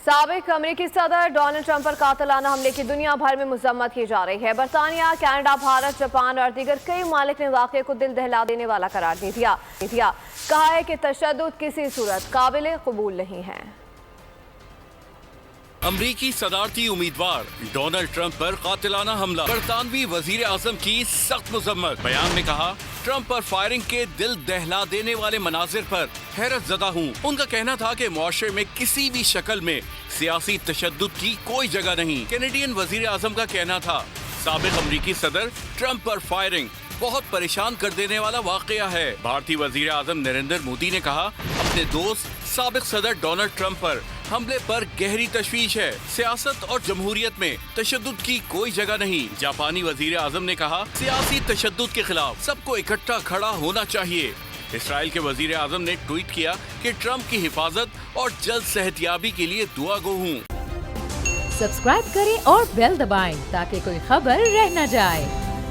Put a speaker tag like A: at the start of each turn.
A: سابق امریکی صدر ڈونلڈ ٹرمپ پر قاتلانہ حملے کی دنیا بھر میں مذمت کی جا رہی ہے۔ برطانیہ، کینیڈا، بھارت، جاپان اور دیگر کئی ممالک نے واقعے کو دل دہلا دینے والا قرار دیا۔ کہا ہے کہ تشدد کسی صورت قابل قبول نہیں ہے۔
B: امریکی صدارتی امیدوار ڈونلڈ ٹرمپ پر قاتلانہ حملہ، برطانوی وزیر اعظم کی سخت مذمت۔ بیان میں کہا، ٹرمپ پر فائرنگ کے دل دہلا دینے والے مناظر پر حیرت زدہ ہوں۔ ان کا کہنا تھا کہ معاشرے میں کسی بھی شکل میں سیاسی تشدد کی کوئی جگہ نہیں۔ کینیڈین وزیر اعظم کا کہنا تھا، سابق امریکی صدر ٹرمپ پر فائرنگ بہت پریشان کر دینے والا واقعہ ہے۔ بھارتی وزیر اعظم نریندر مودی نے کہا، اپنے دوست سابق صدر ڈونلڈ ٹرمپ پر حملے پر گہری تشویش ہے۔ سیاست اور جمہوریت میں تشدد کی کوئی جگہ نہیں۔ جاپانی وزیر اعظم نے کہا، سیاسی تشدد کے خلاف سب کو اکٹھا کھڑا ہونا چاہیے۔ اسرائیل کے وزیر اعظم نے ٹویٹ کیا کہ ٹرمپ کی حفاظت اور جلد صحتیابی کے لیے دعا گو ہوں۔
C: سبسکرائب کریں اور بیل دبائیں تاکہ کوئی خبر رہ نہ جائے۔